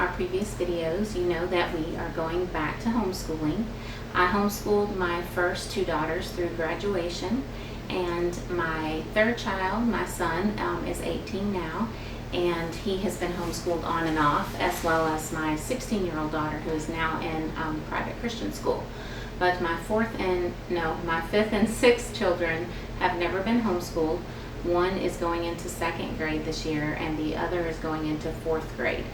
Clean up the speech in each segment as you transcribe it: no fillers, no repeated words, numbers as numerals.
our previous videos, you know that we are going back to homeschooling. I homeschooled my first two daughters through graduation, and my third child, my son, is 18 now, and he has been homeschooled on and off, as well as my 16-year-old daughter, who is now in private Christian school. But my fifth and sixth children have never been homeschooled. One is going into second grade this year, and the other is going into fourth grade.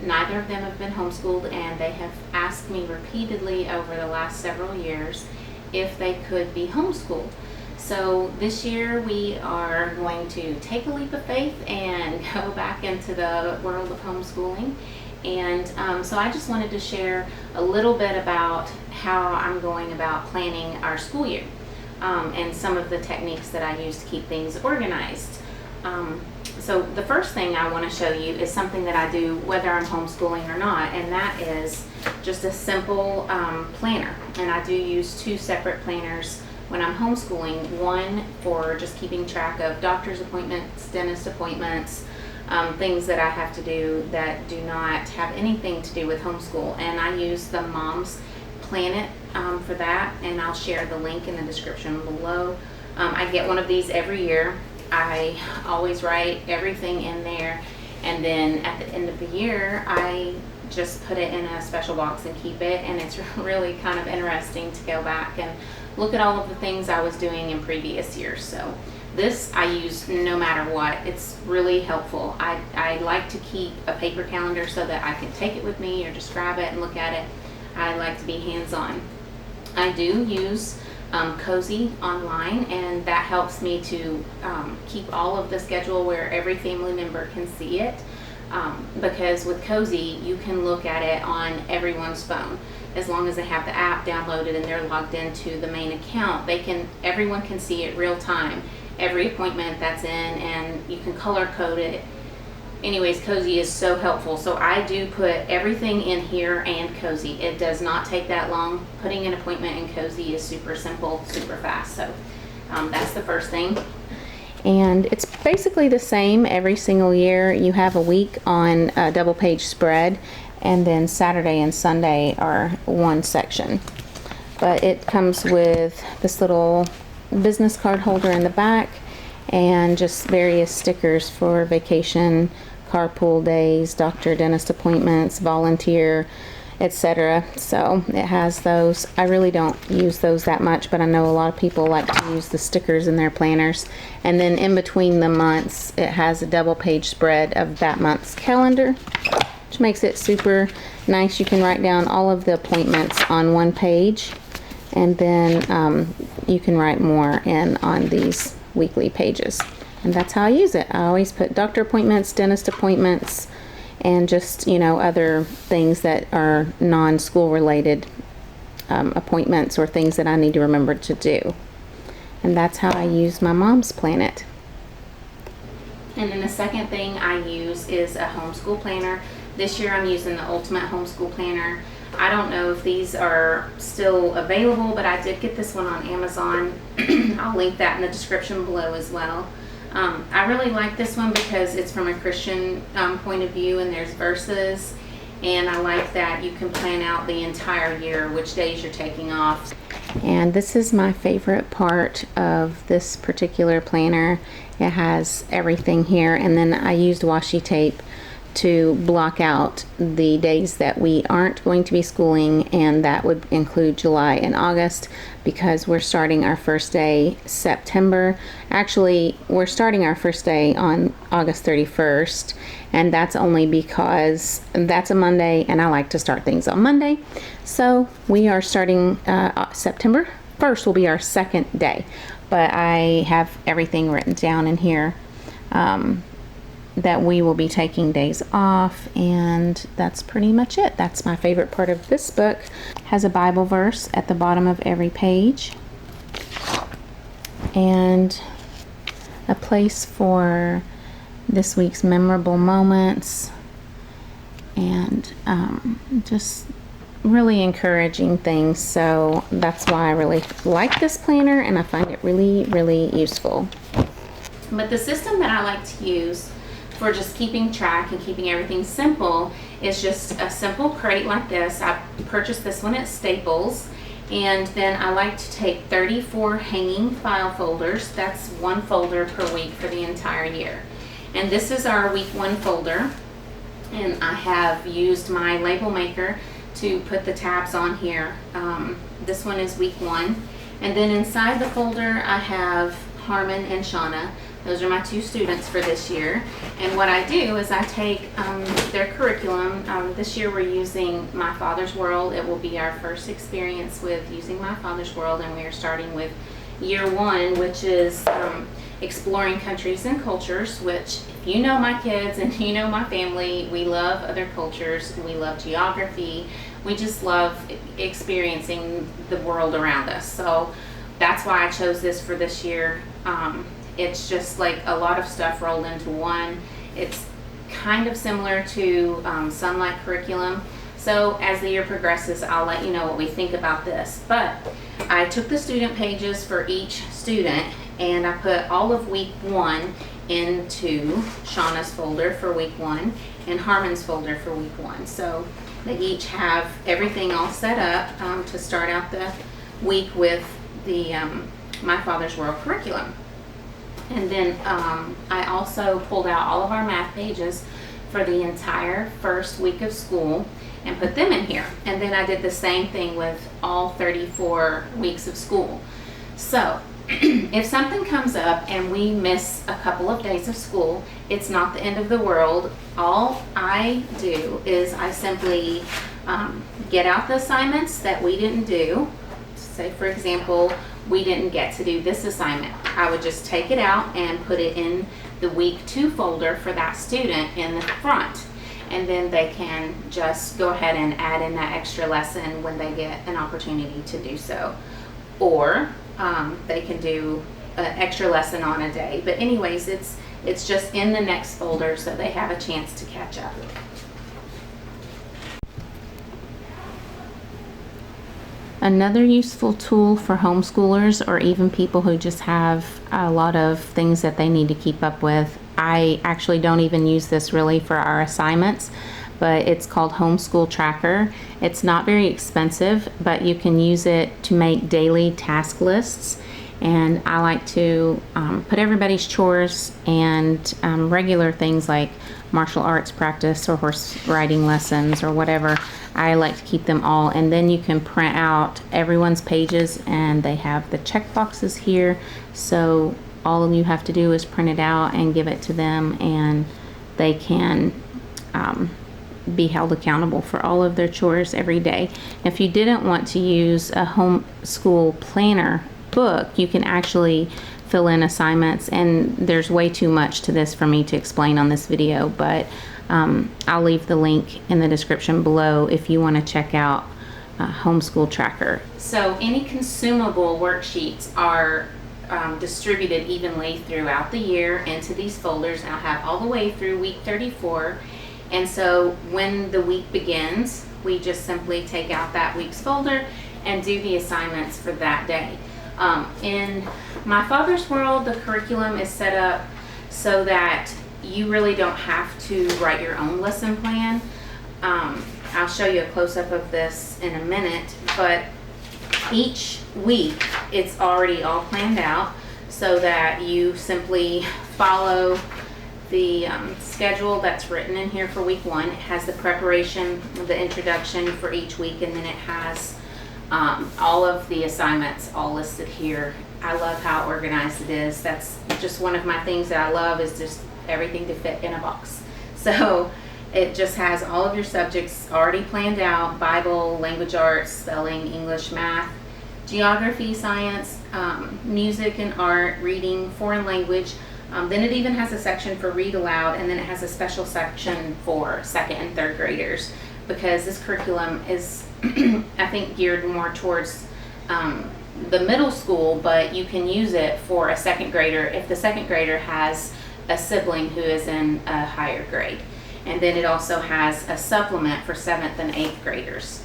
Neither of them have been homeschooled, and they have asked me repeatedly over the last several years if they could be homeschooled. So this year we are going to take a leap of faith and go back into the world of homeschooling. And so I just wanted to share a little bit about how I'm going about planning our school year, and some of the techniques that I use to keep things organized. So the first thing I want to show you is something that I do whether I'm homeschooling or not, and that is just a simple planner. And I do use two separate planners when I'm homeschooling, one for just keeping track of doctor's appointments, dentist appointments, things that I have to do that do not have anything to do with homeschool. And I use the Mom's Planet for that, and I'll share the link in the description below. I get one of these every year. I always write everything in there, and then at the end of the year I just put it in a special box and keep it. And it's really kind of interesting to go back and look at all of the things I was doing in previous years. So this I use no matter what. It's really helpful. I like to keep a paper calendar so that I can take it with me or just grab it and look at it. I like to be hands-on. I do use Cozy online, and that helps me to keep all of the schedule where every family member can see it, because with Cozy you can look at it on everyone's phone. As long as they have the app downloaded and they're logged into the main account, everyone can see it real time, every appointment that's in, and you can color code it. Anyways, Cozy is so helpful. So I do put everything in here and Cozy. It does not take that long. Putting an appointment in Cozy is super simple, super fast. So that's the first thing. And it's basically the same every single year. You have a week on a double page spread, and then Saturday and Sunday are one section. But it comes with this little business card holder in the back, and just various stickers for vacation, carpool days, doctor, dentist appointments, volunteer, etc. So it has those. I really don't use those that much, but I know a lot of people like to use the stickers in their planners. And then in between the months, it has a double page spread of that month's calendar, which makes it super nice. You can write down all of the appointments on one page, and then you can write more in on these weekly pages. And that's how I use it. I always put doctor appointments, dentist appointments, and just, other things that are non-school related appointments or things that I need to remember to do. And that's how I use my Mom's Planet. And then the second thing I use is a homeschool planner. This year I'm using the Ultimate Homeschool Planner. I don't know if these are still available, but I did get this one on Amazon. I'll link that in the description below as well. I really like this one because it's from a Christian point of view, and there's verses, and I like that you can plan out the entire year, which days you're taking off. And this is my favorite part of this particular planner. It has everything here, and then I used washi tape to block out the days that we aren't going to be schooling, and that would include July and August, because we're starting our first day September. Actually, we're starting our first day on August 31st, and that's only because that's a Monday, and I like to start things on Monday. So we are starting September 1st will be our second day, but I have everything written down in here that we will be taking days off, and that's pretty much it. That's my favorite part of this book. It has a Bible verse at the bottom of every page, and a place for this week's memorable moments, and just really encouraging things. So that's why I really like this planner, and I find it really, really useful. But the system that I like to use for just keeping track and keeping everything simple is just a simple crate like this. I purchased this one at Staples, and then I like to take 34 hanging file folders. That's one folder per week for the entire year. And this is our week 1 folder, and I have used my label maker to put the tabs on here. This one is week 1, and then inside the folder I have Harmon and Shauna. Those are my 2 students for this year. And what I do is I take their curriculum. This year we're using My Father's World. It will be our first experience with using My Father's World, and we are starting with year 1, which is exploring countries and cultures, which, if you know my kids and you know my family, we love other cultures, we love geography, we just love experiencing the world around us. So that's why I chose this for this year. It's just like a lot of stuff rolled into one. It's kind of similar to Sunlight curriculum. So as the year progresses, I'll let you know what we think about this. But I took the student pages for each student, and I put all of week 1 into Shauna's folder for week 1 and Harmon's folder for week 1. So they each have everything all set up to start out the week with the My Father's World curriculum. And then I also pulled out all of our math pages for the entire first week of school and put them in here. And then I did the same thing with all 34 weeks of school. So if something comes up and we miss a couple of days of school, it's not the end of the world. All I do is I simply get out the assignments that we didn't do. Say, for example, we didn't get to do this assignment. I would just take it out and put it in the week 2 folder for that student in the front. And then they can just go ahead and add in that extra lesson when they get an opportunity to do so. Or they can do an extra lesson on a day. But anyways, it's just in the next folder so they have a chance to catch up. Another useful tool for homeschoolers, or even people who just have a lot of things that they need to keep up with. I actually don't even use this really for our assignments, but it's called Homeschool Tracker. It's not very expensive, but you can use it to make daily task lists. And I like to put everybody's chores and regular things like martial arts practice or horse riding lessons or whatever. I like to keep them all, and then you can print out everyone's pages, and they have the check boxes here. So all you have to do is print it out and give it to them, and they can be held accountable for all of their chores every day. If you didn't want to use a homeschool planner book, you can actually fill in assignments, and there's way too much to this for me to explain on this video, but I'll leave the link in the description below if you want to check out Homeschool Tracker. So any consumable worksheets are distributed evenly throughout the year into these folders. I'll have all the way through week 34, and so when the week begins, we just simply take out that week's folder and do the assignments for that day. In My Father's World, the curriculum is set up so that you really don't have to write your own lesson plan. I'll show you a close-up of this in a minute, but each week it's already all planned out so that you simply follow the schedule that's written in here for week 1. It has the preparation, the introduction for each week, and then it has all of the assignments all listed here. I love how organized it is. That's just one of my things that I love, is just everything to fit in a box. So it just has all of your subjects already planned out: Bible, language arts, spelling, English, math, geography, science, music and art, reading, foreign language. Then it even has a section for read aloud, and then it has a special section for 2nd and 3rd graders, because this curriculum is I think geared more towards the middle school, but you can use it for a 2nd grader if the 2nd grader has a sibling who is in a higher grade. And then it also has a supplement for 7th and 8th graders.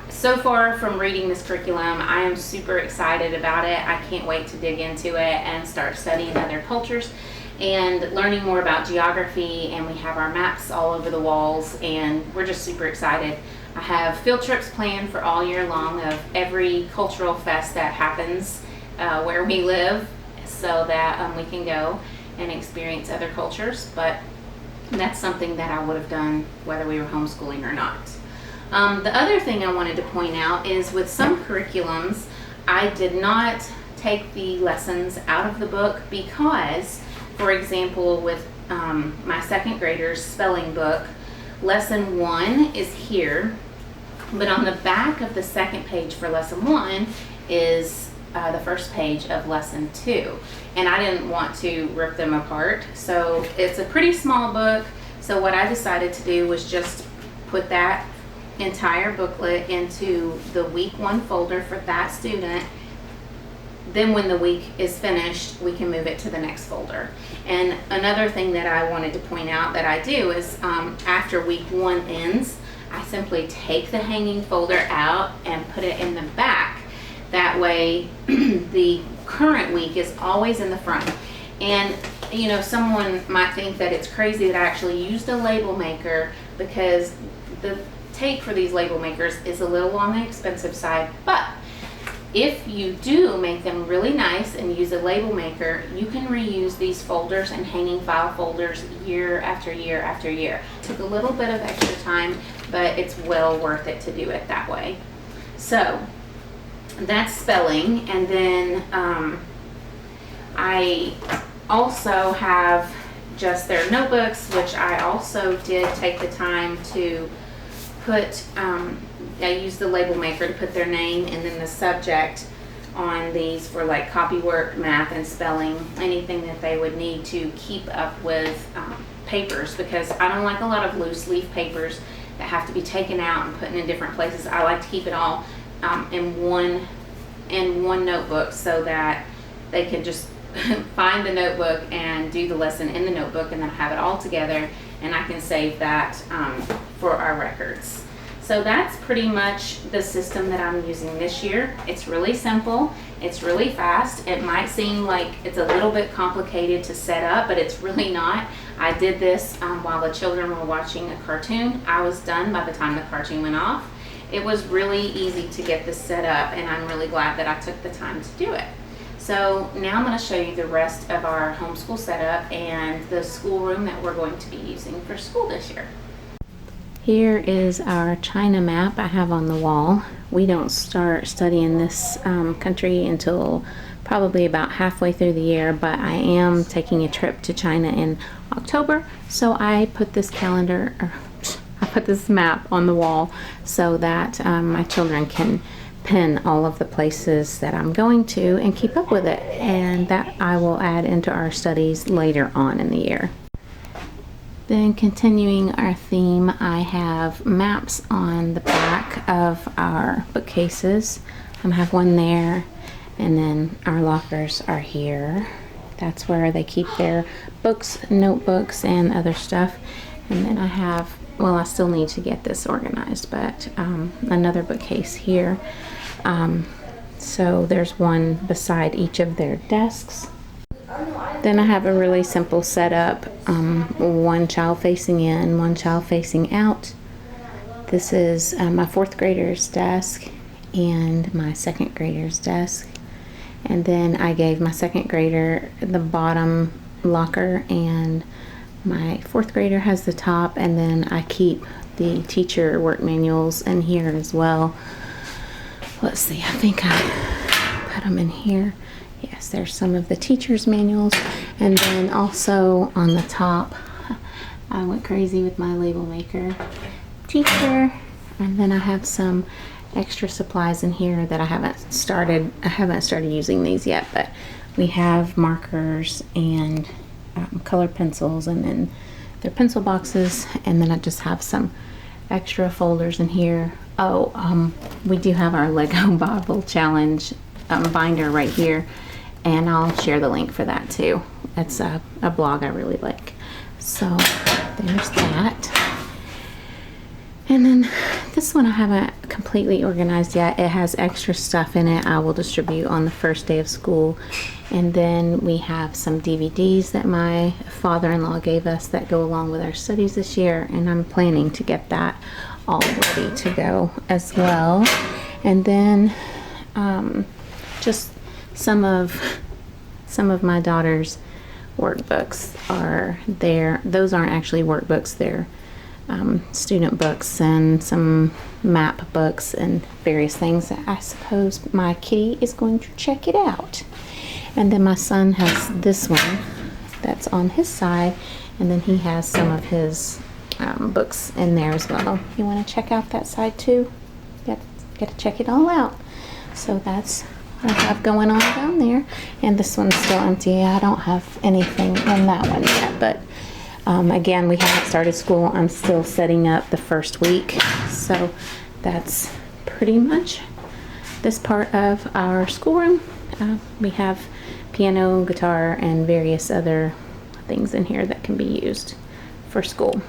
So far from reading this curriculum, I am super excited about it. I can't wait to dig into it and start studying other cultures and learning more about geography, and we have our maps all over the walls, and we're just super excited. I have field trips planned for all year long of every cultural fest that happens where we live, so that we can go and experience other cultures. But that's something that I would have done whether we were homeschooling or not. The other thing I wanted to point out is with some curriculums, I did not take the lessons out of the book because, for example, with my second graders spelling book, lesson 1 is here, but on the back of the second page for lesson 1 is the first page of lesson 2, and I didn't want to rip them apart, so it's a pretty small book. So what I decided to do was just put that entire booklet into the week 1 folder for that student. Then when the week is finished, we can move it to the next folder. And another thing that I wanted to point out that I do is after week 1 ends, I simply take the hanging folder out and put it in the back. That way the current week is always in the front. And you know, someone might think that it's crazy that I actually used a label maker, because the tape for these label makers is a little on the expensive side. But if you do make them really nice and use a label maker, you can reuse these folders and hanging file folders year after year after year. It took a little bit of extra time, but it's well worth it to do it that way. So that's spelling. And then I also have just their notebooks, which I also did take the time to put, I used the label maker to put their name and then the subject on these for like copy work, math, and spelling, anything that they would need to keep up with papers, because I don't like a lot of loose leaf papers that have to be taken out and put in different places. I like to keep it all in one notebook, so that they can just find the notebook and do the lesson in the notebook, and then have it all together, and I can save that for our records. So that's pretty much the system that I'm using this year. It's really simple, it's really fast. It might seem like it's a little bit complicated to set up, but it's really not. I did this while the children were watching a cartoon. I was done by the time the cartoon went off. It was really easy to get this set up, and I'm really glad that I took the time to do it. So now I'm going to show you the rest of our homeschool setup and the schoolroom that we're going to be using for school this year. Here is our China map I have on the wall. We don't start studying this country until probably about halfway through the year, but I am taking a trip to China in October, so I put this I put this map on the wall so that my children can pin all of the places that I'm going to and keep up with it, and that I will add into our studies later on in the year. Then continuing our theme, I have maps on the back of our bookcases. I have one there, and then our lockers are here. That's where they keep their books, notebooks, and other stuff. And then I have, well, I still need to get this organized, but another bookcase here. So there's one beside each of their desks. Then I have a really simple setup, one child facing in, one child facing out. This is my 4th grader's desk and my 2nd grader's desk. And then I gave my 2nd grader the bottom locker, and my 4th grader has the top, and then I keep the teacher work manuals in here as well. Let's see, I think I put them in here. Yes, there's some of the teacher's manuals, and then also on the top, I went crazy with my label maker. Teacher, and then I have some extra supplies in here that I haven't started using these yet, but we have markers and color pencils, and then their pencil boxes, and then I just have some extra folders in here. We do have our Lego Bible Challenge binder right here, and I'll share the link for that too. It's a blog I really like. So there's that. And then this one I haven't completely organized yet. It has extra stuff in it I will distribute on the first day of school. And then we have some DVDs that my father-in-law gave us that go along with our studies this year, and I'm planning to get that all ready to go as well. And then just some of my daughter's workbooks are there. Those aren't actually workbooks, they're student books and some map books and various things that I suppose my kitty is going to check it out. And then my son has this one that's on his side, and then he has some of his books in there as well. You want to check out that side too? Got to check it all out. So that's what I have going on down there. And this one's still empty. I don't have anything in that one yet, but again, we haven't started school. I'm still setting up the first week. So that's pretty much this part of our schoolroom. We have piano, guitar, and various other things in here that can be used for school.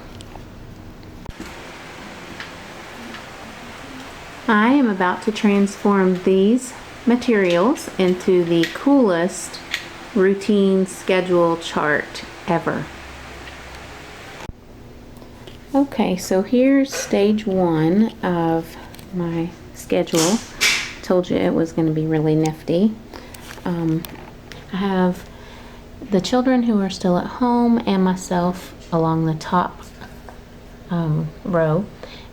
I am about to transform these materials into the coolest routine schedule chart ever. Okay, so here's stage one of my schedule. Told you it was going to be really nifty. I have the children who are still at home and myself along the top row,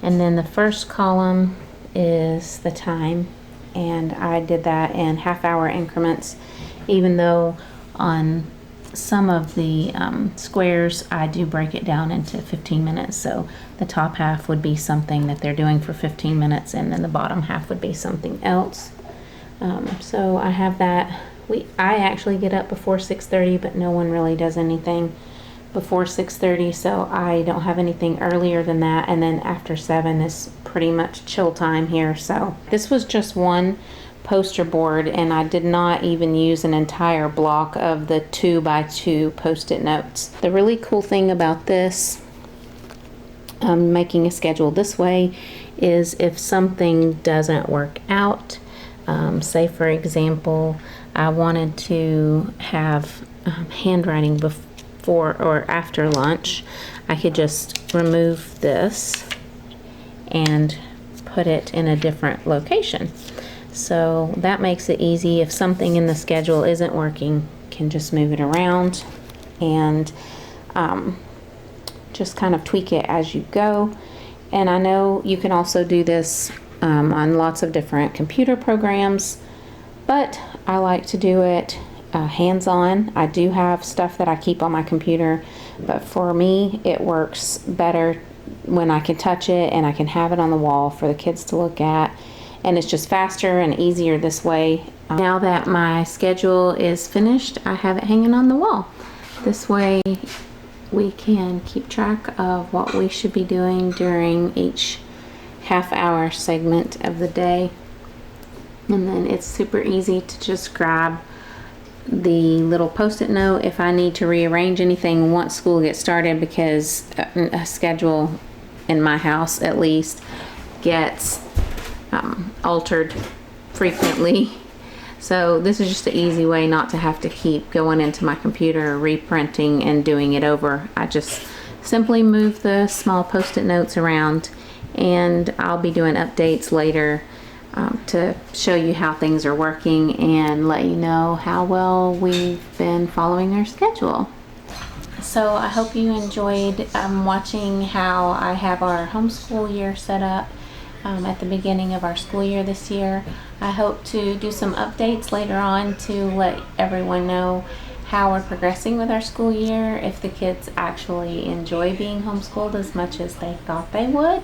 and then the first column is the time, and I did that in half-hour increments, even though on some of the squares I do break it down into 15 minutes. So the top half would be something that they're doing for 15 minutes, and then the bottom half would be something else. So I have that. I actually get up before 6:30, but no one really does anything before 6:30, so I don't have anything earlier than that. And then after 7 is pretty much chill time here. So this was just one poster board, and I did not even use an entire block of the 2x2 post-it notes. The really cool thing about this, making a schedule this way, is if something doesn't work out, say for example I wanted to have handwriting before or after lunch, I could just remove this and put it in a different location. So that makes it easy. If something in the schedule isn't working, can just move it around and just kind of tweak it as you go. And I know you can also do this on lots of different computer programs, but I like to do it hands-on. I do have stuff that I keep on my computer, but for me it works better when I can touch it and I can have it on the wall for the kids to look at, and it's just faster and easier this way. Now that my schedule is finished, I have it hanging on the wall. This way we can keep track of what we should be doing during each half-hour segment of the day. And then it's super easy to just grab the little post-it note if I need to rearrange anything once school gets started, because a schedule in my house at least gets altered frequently. So this is just an easy way not to have to keep going into my computer, reprinting and doing it over. I just simply move the small post-it notes around, and I'll be doing updates later to show you how things are working and let you know how well we've been following our schedule. So I hope you enjoyed watching how I have our homeschool year set up at the beginning of our school year this year. I hope to do some updates later on to let everyone know how we're progressing with our school year, if the kids actually enjoy being homeschooled as much as they thought they would,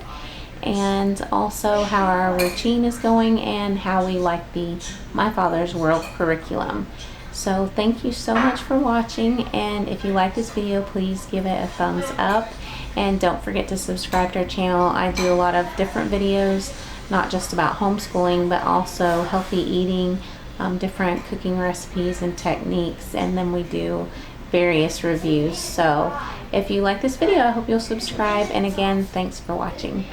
and also how our routine is going and how we like the My Father's World curriculum. So thank you so much for watching, and if you like this video, please give it a thumbs up, and don't forget to subscribe to our channel. I do a lot of different videos, not just about homeschooling, but also healthy eating, different cooking recipes and techniques, and then we do various reviews. So if you like this video, I hope you'll subscribe, and again, thanks for watching.